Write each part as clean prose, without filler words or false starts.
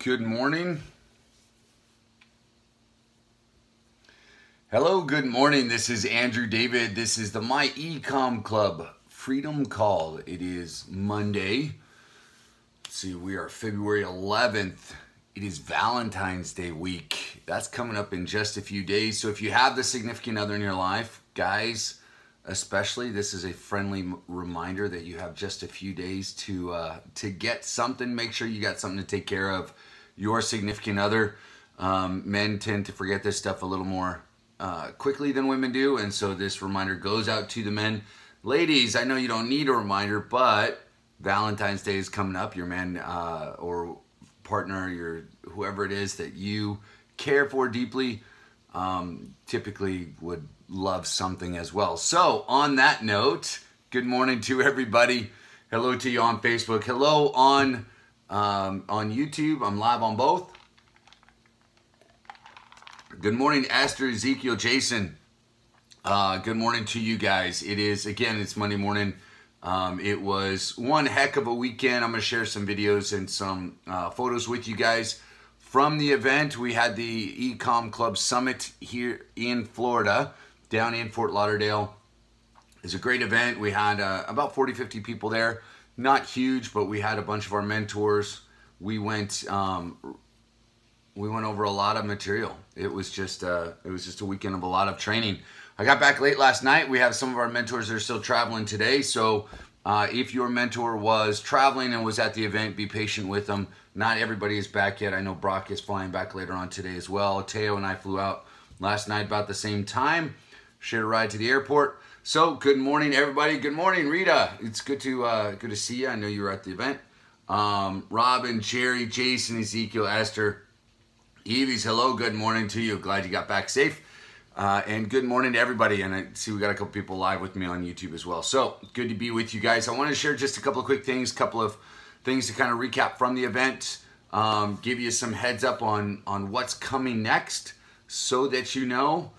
Good morning. Hello, good morning. This is Andrew David. This is the My Ecom Club Freedom Call. It is Monday. Let's see, we are February 11th. It is Valentine's Day week. That's coming up in just a few days. So if you have the significant other in your life, guys, especially, this is a friendly reminder that you have just a few days to get something. Make sure you got something to take care of your significant other. Men tend to forget this stuff a little more quickly than women do, and so this reminder goes out to the men. Ladies, I know you don't need a reminder, but Valentine's Day is coming up. Your man or partner, your whoever it is that you care for deeply, typically would love something as well. So on that note, good morning to everybody. Hello to you on Facebook. Hello on YouTube. I'm live on both. Good morning, Esther, Ezekiel, Jason. Good morning to you guys. It is, again, it's Monday morning. It was one heck of a weekend. I'm going to share some videos and some photos with you guys from the event. We had the Ecom Club Summit here in Florida, down in Fort Lauderdale. It's a great event. We had about 40, 50 people there. Not huge, but we had a bunch of our mentors. We went over a lot of material. It was just a weekend of a lot of training. I got back late last night. We have some of our mentors that are still traveling today. So if your mentor was traveling and was at the event, be patient with them. Not everybody is back yet. I know Brock is flying back later on today as well. Teo and I flew out last night about the same time. Shared a ride to the airport. So good morning, everybody. Good morning, Rita. It's good to see you. I know you were at the event. Robin, Jerry, Jason, Ezekiel, Esther, Evie's, hello. Good morning to you. Glad you got back safe. And good morning to everybody. And I see we got a couple people live with me on YouTube as well. So good to be with you guys. I want to share just a couple of quick things, couple of things to kind of recap from the event, give you some heads up on what's coming next so that you know.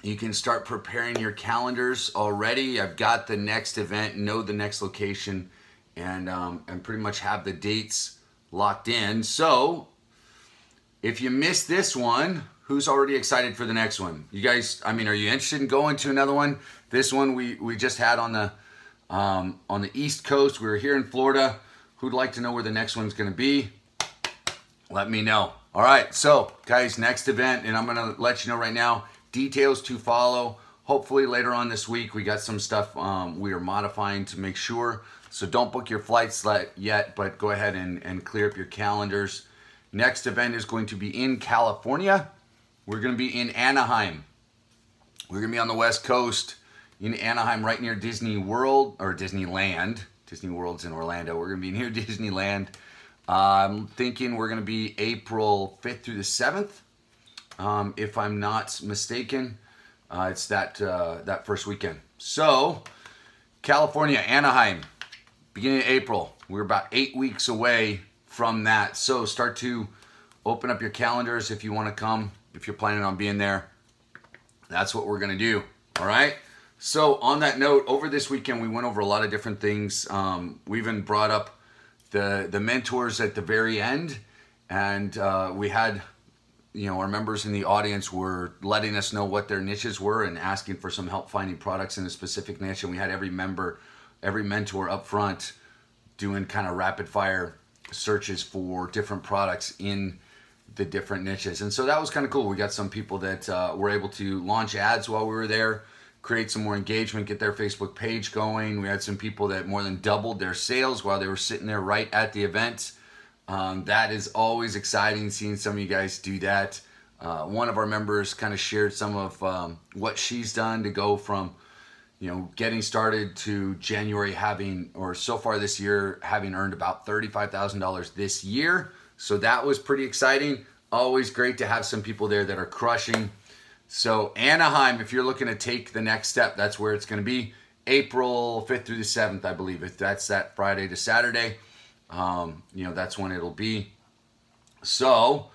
You can start preparing your calendars already. I've got the next event, know the next location, and pretty much have the dates locked in. So if you missed this one, who's already excited for the next one? You guys, I mean, are you interested in going to another one? This one we just had on the East Coast. We were here in Florida. Who'd like to know where the next one's going to be? Let me know. All right, so guys, next event, and I'm going to let you know right now, details to follow. Hopefully later on this week, we got some stuff we are modifying to make sure. So don't book your flights yet, but go ahead and clear up your calendars. Next event is going to be in California. We're going to be in Anaheim. We're going to be on the West Coast in Anaheim, right near Disney World, or Disneyland. Disney World's in Orlando. We're going to be near Disneyland. I'm thinking we're going to be April 5th through the 7th. If I'm not mistaken, it's that first weekend. So, California, Anaheim, beginning of April. We're about 8 weeks away from that. So, start to open up your calendars if you want to come, if you're planning on being there. That's what we're going to do. All right? So, on that note, over this weekend, we went over a lot of different things. We even brought up the mentors at the very end, and we had, you know, our members in the audience were letting us know what their niches were and asking for some help finding products in a specific niche. And we had every mentor up front doing kind of rapid fire searches for different products in the different niches. And so that was kind of cool. We got some people that were able to launch ads while we were there, create some more engagement, get their Facebook page going. We had some people that more than doubled their sales while they were sitting there right at the event. That is always exciting, seeing some of you guys do that. One of our members kind of shared some of what she's done to go from, you know, getting started to January having, or so far this year, having earned about $35,000 this year. So that was pretty exciting. Always great to have some people there that are crushing. So Anaheim, if you're looking to take the next step, that's where it's going to be. April 5th through the 7th, I believe. If that's that Friday to Saturday. You know, that's when it'll be. So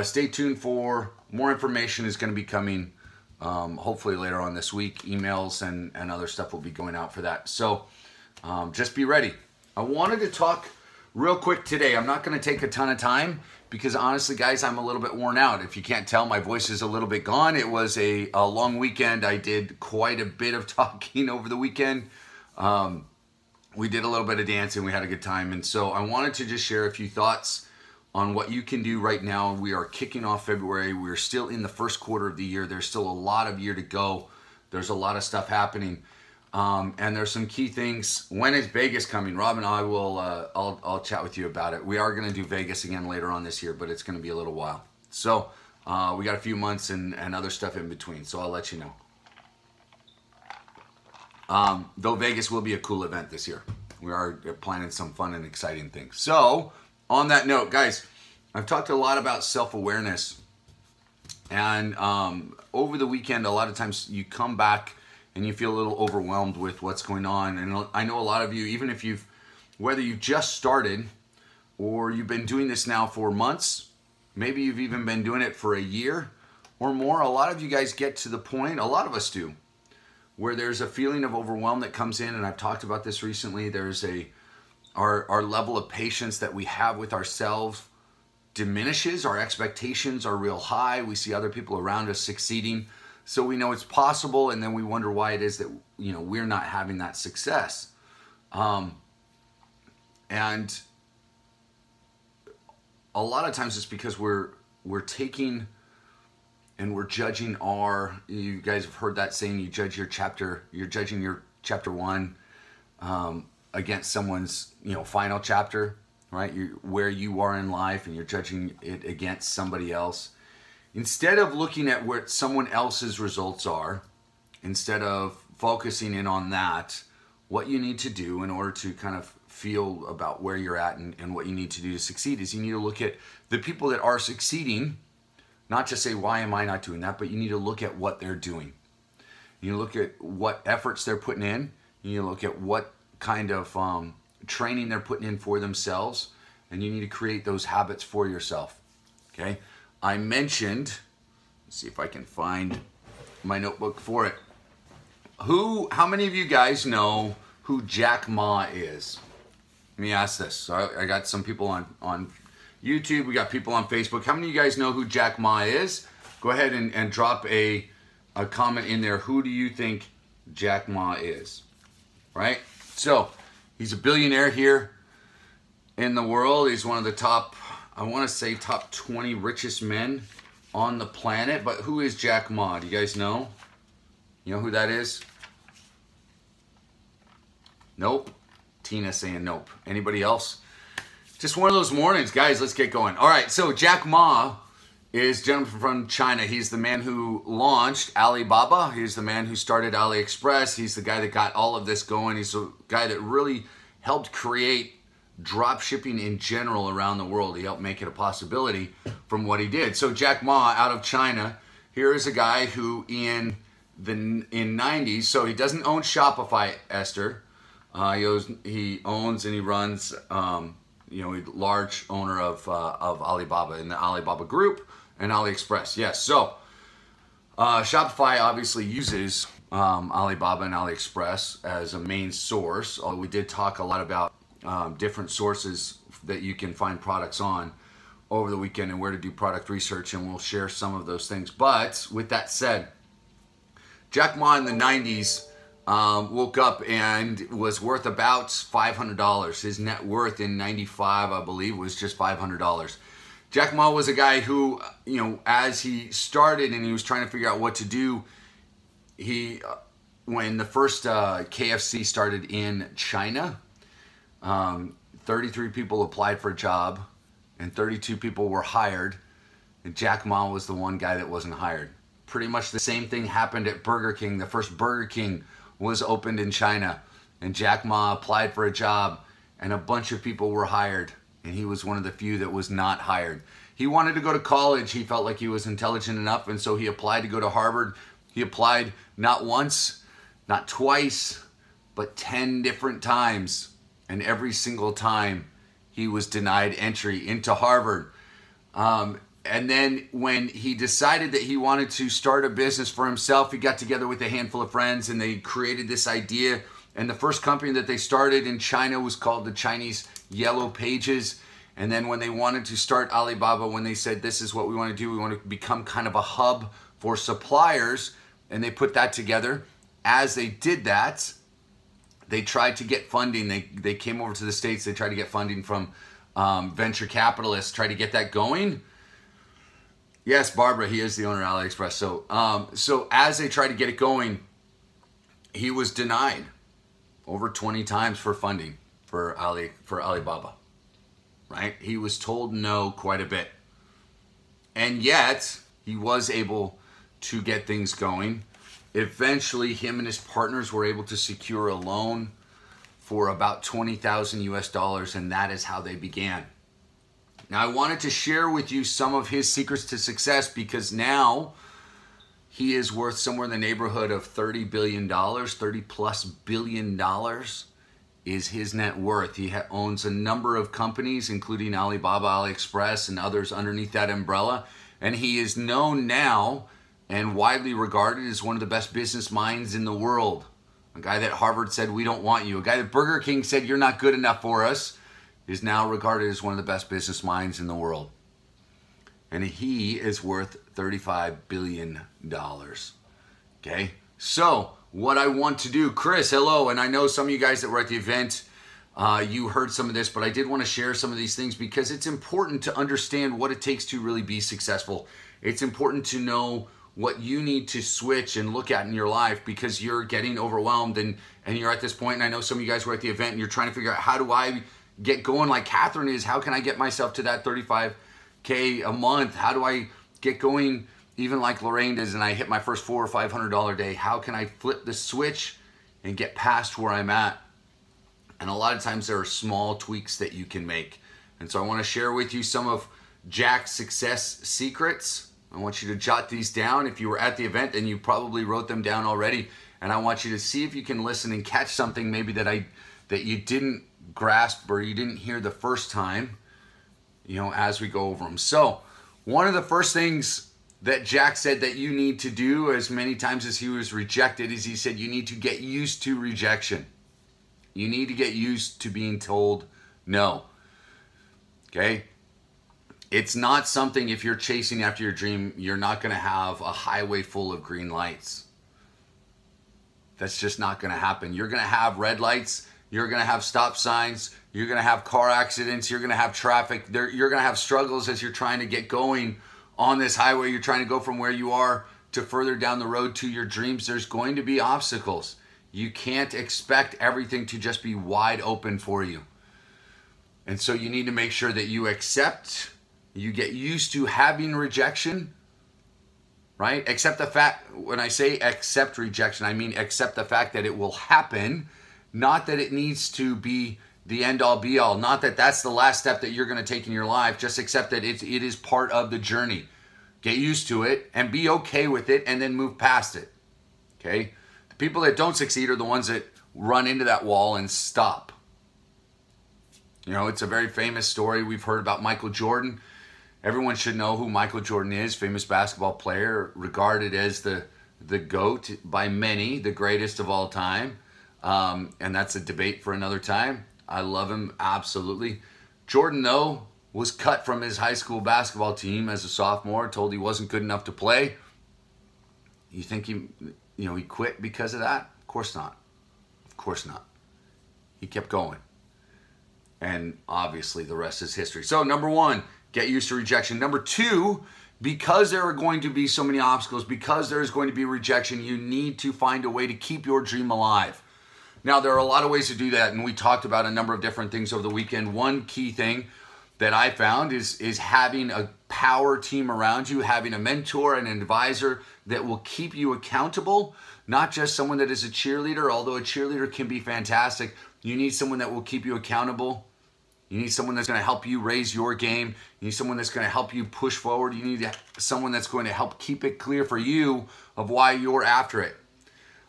stay tuned for more information is going to be coming hopefully later on this week. Emails and other stuff will be going out for that. So just be ready. I wanted to talk real quick today, I'm not going to take a ton of time because honestly, guys, I'm a little bit worn out. If you can't tell, my voice is a little bit gone. It was a long weekend. I did quite a bit of talking over the weekend. We did a little bit of dancing. We had a good time. And so I wanted to just share a few thoughts on what you can do right now. We are kicking off February. We're still in the first quarter of the year. There's still a lot of year to go. There's a lot of stuff happening. And there's some key things. When is Vegas coming? Rob and I will, I'll chat with you about it. We are going to do Vegas again later on this year, but it's going to be a little while. So we got a few months and other stuff in between. So I'll let you know. Though Vegas will be a cool event this year. We are planning some fun and exciting things. So on that note, guys, I've talked a lot about self-awareness. And over the weekend, a lot of times you come back and you feel a little overwhelmed with what's going on. And I know a lot of you, even if whether you just started or you've been doing this now for months, maybe you've even been doing it for a year or more, a lot of you guys get to the point, a lot of us do, where there's a feeling of overwhelm that comes in. And I've talked about this recently. There's our level of patience that we have with ourselves diminishes. Our expectations are real high. We see other people around us succeeding. So we know it's possible, and then we wonder why it is that, you know, we're not having that success. And a lot of times it's because we're taking and we're judging you guys have heard that saying, you're judging your chapter 1 against someone's, final chapter, right? Where you are in life, and you're judging it against somebody else. Instead of looking at what someone else's results are, instead of focusing in on that, what you need to do in order to kind of feel about where you're at and what you need to do to succeed is you need to look at the people that are succeeding, not just say, why am I not doing that? But you need to look at what they're doing. You look at what efforts they're putting in. You look at what kind of training they're putting in for themselves. And you need to create those habits for yourself, okay? I mentioned, let's see if I can find my notebook for it. How many of you guys know who Jack Ma is? Let me ask this. So I got some people on YouTube. We got people on Facebook. How many of you guys know who Jack Ma is? Go ahead and drop a comment in there. Who do you think Jack Ma is? Right? So he's a billionaire here in the world. He's one of the top, I want to say top 20 richest men on the planet. But who is Jack Ma? Do you guys know? You know who that is? Nope. Tina saying nope. Anybody else? Just one of those mornings, guys. Let's get going. All right, so Jack Ma is a gentleman from China. He's the man who launched Alibaba. He's the man who started AliExpress. He's the guy that got all of this going. He's the guy that really helped create drop shipping in general around the world. He helped make it a possibility from what he did. So Jack Ma out of China, here is a guy who in 90s, so he doesn't own Shopify, Esther. He owns and he runs, a large owner of Alibaba in the Alibaba Group and AliExpress. Yes, so Shopify obviously uses Alibaba and AliExpress as a main source. Although we did talk a lot about different sources that you can find products on over the weekend and where to do product research, and we'll share some of those things. But with that said, Jack Ma in the 90s woke up and was worth about $500. His net worth in 95, I believe, was just $500. Jack Ma was a guy who, as he started and he was trying to figure out what to do, when the first KFC started in China, 33 people applied for a job and 32 people were hired, and Jack Ma was the one guy that wasn't hired. Pretty much the same thing happened at Burger King. The first Burger King was opened in China, and Jack Ma applied for a job and a bunch of people were hired, and he was one of the few that was not hired. He wanted to go to college. He felt like he was intelligent enough, and so he applied to go to Harvard. He applied not once, not twice, but 10 different times, and every single time he was denied entry into Harvard. And then when he decided that he wanted to start a business for himself, he got together with a handful of friends and they created this idea. And the first company that they started in China was called the Chinese yellow pages. And then when they wanted to start Alibaba, when they said, this is what we want to do, we want to become kind of a hub for suppliers, and they put that together. As they did that, they tried to get funding. They came over to the States. They tried to get funding from venture capitalists, tried to get that going. Yes, Barbara, he is the owner of AliExpress. So as they tried to get it going, he was denied over 20 times for funding for Alibaba, right? He was told no quite a bit. And yet, he was able to get things going. Eventually, him and his partners were able to secure a loan for about 20,000 US dollars, and that is how they began. Now, I wanted to share with you some of his secrets to success, because now he is worth somewhere in the neighborhood of $30 billion, $30+ billion is his net worth. He owns a number of companies, including Alibaba, AliExpress, and others underneath that umbrella. And he is known now and widely regarded as one of the best business minds in the world. A guy that Harvard said, we don't want you. A guy that Burger King said, you're not good enough for us, is now regarded as one of the best business minds in the world. And he is worth $35 billion. Okay? So, what I want to do, Chris, hello, and I know some of you guys that were at the event, you heard some of this, but I did want to share some of these things because it's important to understand what it takes to really be successful. It's important to know what you need to switch and look at in your life, because you're getting overwhelmed and you're at this point, and I know some of you guys were at the event and you're trying to figure out, how do I get going like Catherine is? How can I get myself to that 35K a month? How do I get going even like Lorraine does and I hit my first $400 or $500 day? How can I flip the switch and get past where I'm at? And a lot of times there are small tweaks that you can make. And so I want to share with you some of Jack's success secrets. I want you to jot these down. If you were at the event, and you probably wrote them down already, and I want you to see if you can listen and catch something maybe that you didn't grasp or you didn't hear the first time, as we go over them. So one of the first things that Jack said that you need to do as many times as he was rejected is he said you need to get used to rejection. You need to get used to being told no. Okay? It's not something, if you're chasing after your dream, you're not going to have a highway full of green lights. That's just not going to happen. You're going to have red lights. You're going to have stop signs. You're going to have car accidents. You're going to have traffic. You're going to have struggles as you're trying to get going on this highway. You're trying to go from where you are to further down the road to your dreams. There's going to be obstacles. You can't expect everything to just be wide open for you. And so you need to make sure that you accept. You get used to having rejection, right? Accept the fact, when I say accept rejection, I mean accept the fact that it will happen, not that it needs to be the end all be all, not that that's the last step that you're going to take in your life. Just accept that it is part of the journey. Get used to it and be okay with it, and then move past it, okay? The people that don't succeed are the ones that run into that wall and stop. It's a very famous story. We've heard about Michael Jordan. Everyone should know who Michael Jordan is, famous basketball player, regarded as the GOAT by many, the greatest of all time. And that's a debate for another time. I love him, absolutely. Jordan, though, was cut from his high school basketball team as a sophomore, told he wasn't good enough to play. You think he quit because of that? Of course not. Of course not. He kept going. And obviously the rest is history. So number one, get used to rejection. Number two, because there are going to be so many obstacles, because there is going to be rejection, you need to find a way to keep your dream alive. Now, there are a lot of ways to do that, and we talked about a number of different things over the weekend. One key thing that I found is having a power team around you, having a mentor and an advisor that will keep you accountable, not just someone that is a cheerleader, although a cheerleader can be fantastic. You need someone that will keep you accountable. You need someone that's going to help you raise your game. You need someone that's going to help you push forward. You need someone that's going to help keep it clear for you of why you're after it.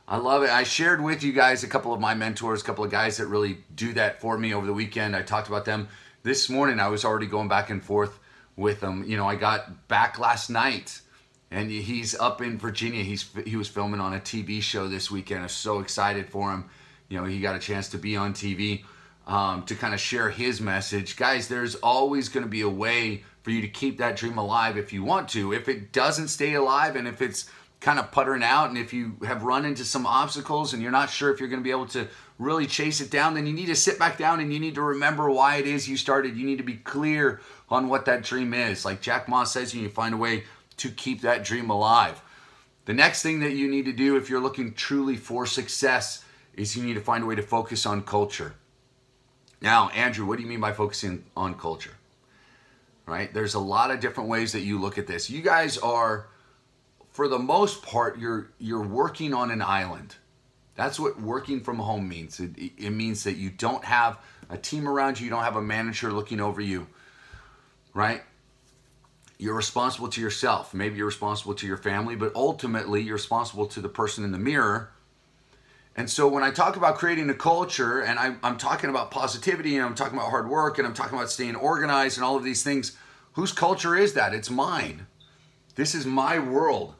I love it. I shared with you guys a couple of my mentors, a couple of guys that really do that for me over the weekend. I talked about them. This morning, I was already going back and forth with them. You know, I got back last night, and he's up in Virginia. He was filming on a TV show this weekend. I'm so excited for him. You know, he got a chance to be on TV. to kind of share his message. Guys, there's always going to be a way for you to keep that dream alive if you want to. If it doesn't stay alive, and if it's kind of puttering out, and if you have run into some obstacles and you're not sure if you're going to be able to really chase it down, then you need to sit back down and you need to remember why it is you started. You need to be clear on what that dream is. Like Jack Ma says, you need to find a way to keep that dream alive. The next thing that you need to do if you're looking truly for success is you need to find a way to focus on culture. Now, Andrew, what do you mean by focusing on culture? Right? There's a lot of different ways that you look at this. You guys are, for the most part, you're working on an island. That's what working from home means. It means that you don't have a team around you. You don't have a manager looking over you, right? You're responsible to yourself. Maybe you're responsible to your family, but ultimately you're responsible to the person in the mirror. And so when I talk about creating a culture, and I'm talking about positivity, and I'm talking about hard work, and I'm talking about staying organized and all of these things, whose culture is that? It's mine. This is my world.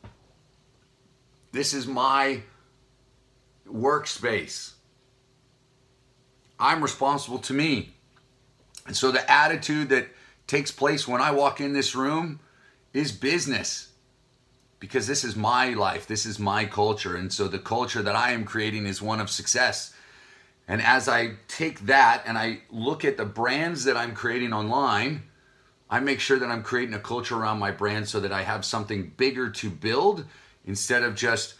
This is my workspace. I'm responsible to me. And so the attitude that takes place when I walk in this room is business, because this is my life. This is my culture. And so the culture that I am creating is one of success. And as I take that and I look at the brands that I'm creating online, I make sure that I'm creating a culture around my brand so that I have something bigger to build, instead of just,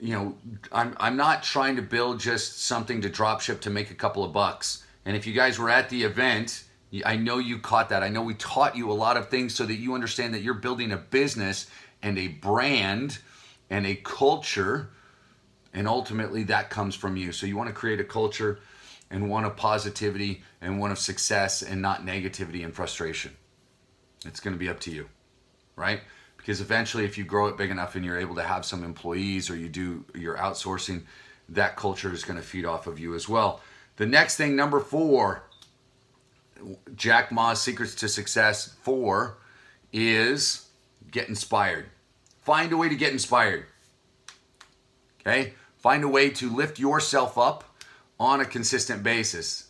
you know, I'm not trying to build just something to drop ship to make a couple of bucks. And if you guys were at the event, I know you caught that. I know we taught you a lot of things so that you understand that you're building a business and a brand and a culture, and ultimately that comes from you. So you want to create a culture, and one of positivity and one of success, and not negativity and frustration. It's going to be up to you, right? Because eventually, if you grow it big enough and you're able to have some employees, or you're outsourcing, that culture is going to feed off of you as well. The next thing, number 4, Jack Ma's secrets to success 4, is get inspired. Find a way to get inspired. Okay? Find a way to lift yourself up on a consistent basis.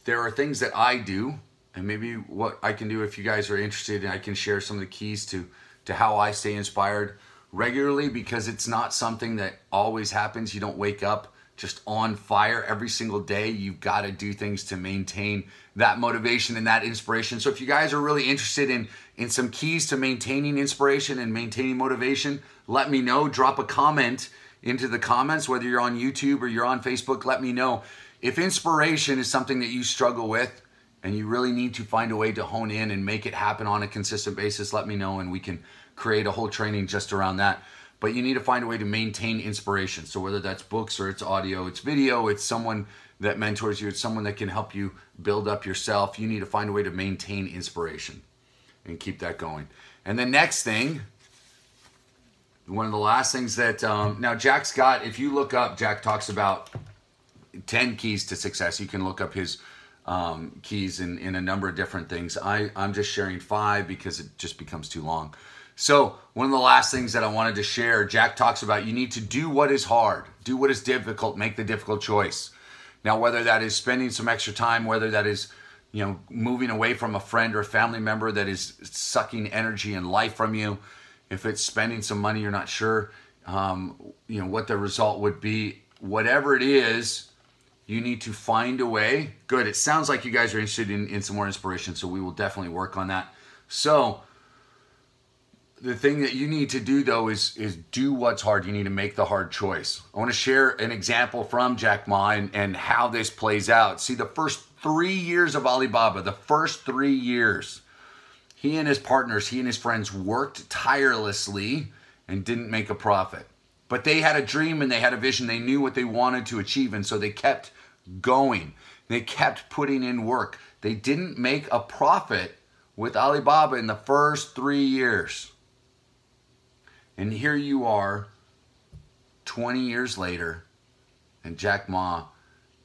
There are things that I do, and maybe what I can do, if you guys are interested, and I can share some of the keys to how I stay inspired regularly, because it's not something that always happens. You don't wake up just on fire every single day. You've got to do things to maintain that motivation and that inspiration. So if you guys are really interested in some keys to maintaining inspiration and maintaining motivation, let me know. Drop a comment into the comments, whether you're on YouTube or you're on Facebook. Let me know. If inspiration is something that you struggle with and you really need to find a way to hone in and make it happen on a consistent basis, let me know, and we can create a whole training just around that. But you need to find a way to maintain inspiration. So whether that's books or it's audio, it's video, it's someone that mentors you, it's someone that can help you build up yourself. You need to find a way to maintain inspiration and keep that going. And the next thing, one of the last things that, now Jack Scott, if you look up, Jack talks about 10 keys to success. You can look up his keys in a number of different things. I'm just sharing 5 because it just becomes too long. So one of the last things that I wanted to share, Jack talks about, you need to do what is hard, do what is difficult, make the difficult choice. Now, whether that is spending some extra time, whether that is, you know, moving away from a friend or a family member that is sucking energy and life from you, if it's spending some money, you're not sure, you know, what the result would be, whatever it is, you need to find a way. Good. It sounds like you guys are interested in some more inspiration, so we will definitely work on that. So the thing that you need to do, though, is do what's hard. You need to make the hard choice. I want to share an example from Jack Ma and how this plays out. See, the first 3 years of Alibaba, the first 3 years, he and his partners, he and his friends worked tirelessly and didn't make a profit. But they had a dream and they had a vision. They knew what they wanted to achieve, and so they kept going. They kept putting in work. They didn't make a profit with Alibaba in the first 3 years. And here you are, 20 years later, and Jack Ma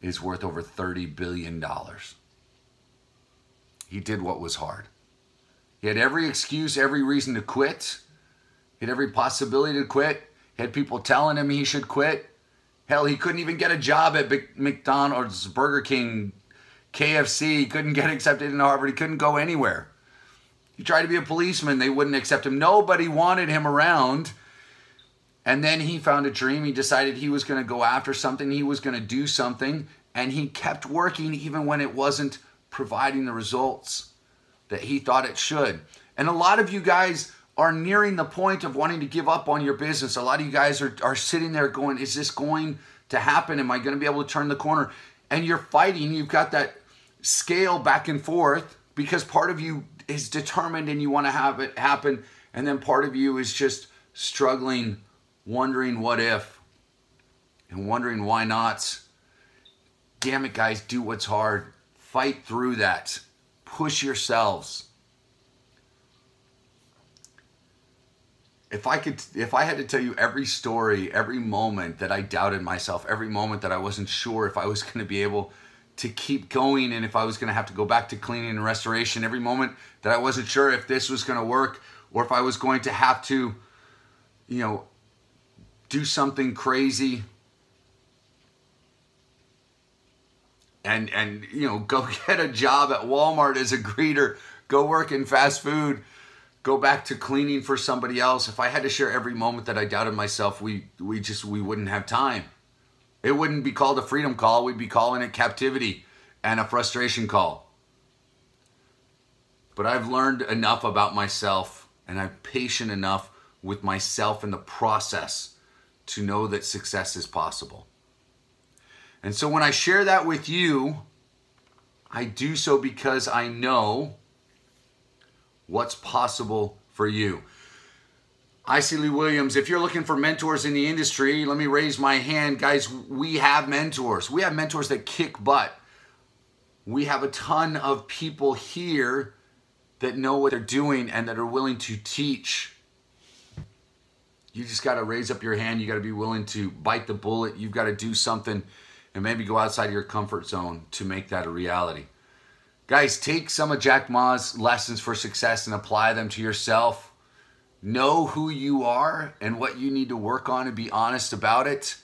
is worth over $30 billion. He did what was hard. He had every excuse, every reason to quit. He had every possibility to quit. He had people telling him he should quit. Hell, he couldn't even get a job at McDonald's, Burger King, KFC. He couldn't get accepted into Harvard. He couldn't go anywhere. He tried to be a policeman. They wouldn't accept him. Nobody wanted him around. And then he found a dream. He decided he was going to go after something. He was going to do something. And he kept working even when it wasn't providing the results that he thought it should. And a lot of you guys are nearing the point of wanting to give up on your business. A lot of you guys are sitting there going, is this going to happen? Am I going to be able to turn the corner? And you're fighting. You've got that scale back and forth because part of you is determined and you want to have it happen. And then part of you is just struggling, wondering what if and wondering why not. Damn it, guys, do what's hard. Fight through that. Push yourselves. If I had to tell you every story, every moment that I doubted myself, every moment that I wasn't sure if I was going to be able to keep going and if I was going to have to go back to cleaning and restoration, every moment that I wasn't sure if this was going to work or if I was going to have to, you know, do something crazy and you know, go get a job at Walmart as a greeter, go work in fast food, go back to cleaning for somebody else. If I had to share every moment that I doubted myself, we wouldn't have time. It wouldn't be called a freedom call. We'd be calling it captivity and a frustration call. But I've learned enough about myself and I'm patient enough with myself in the process to know that success is possible. And so when I share that with you, I do so because I know what's possible for you. I see Lee Williams. If you're looking for mentors in the industry, let me raise my hand. Guys, we have mentors. We have mentors that kick butt. We have a ton of people here that know what they're doing and that are willing to teach. You just got to raise up your hand. You got to be willing to bite the bullet. You've got to do something and maybe go outside your comfort zone to make that a reality. Guys, take some of Jack Ma's lessons for success and apply them to yourself. Know who you are and what you need to work on and be honest about it.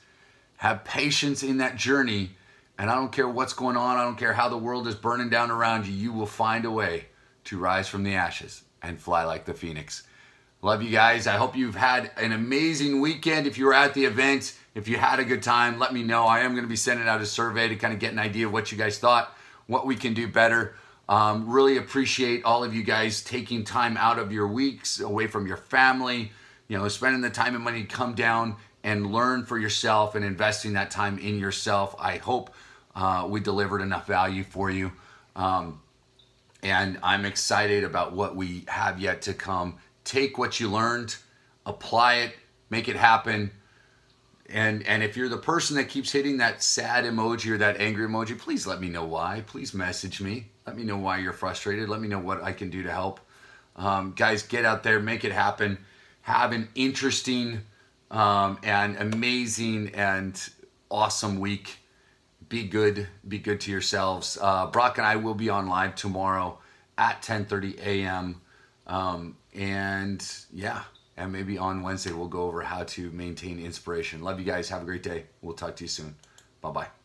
Have patience in that journey. And I don't care what's going on. I don't care how the world is burning down around you. You will find a way to rise from the ashes and fly like the phoenix. Love you guys. I hope you've had an amazing weekend. If you were at the event, if you had a good time, let me know. I am going to be sending out a survey to kind of get an idea of what you guys thought, what we can do better. Really appreciate all of you guys taking time out of your weeks away from your family, you know, spending the time and money to come down and learn for yourself and investing that time in yourself. I hope we delivered enough value for you. And I'm excited about what we have yet to come. Take what you learned, apply it, make it happen. And if you're the person that keeps hitting that sad emoji or that angry emoji, please let me know why. Please message me. Let me know why you're frustrated. Let me know what I can do to help. Guys, get out there, make it happen. Have an interesting and amazing and awesome week. Be good to yourselves. Brock and I will be on live tomorrow at 10:30 a.m. And yeah, and maybe on Wednesday we'll go over how to maintain inspiration. Love you guys. Have a great day. We'll talk to you soon. Bye-bye.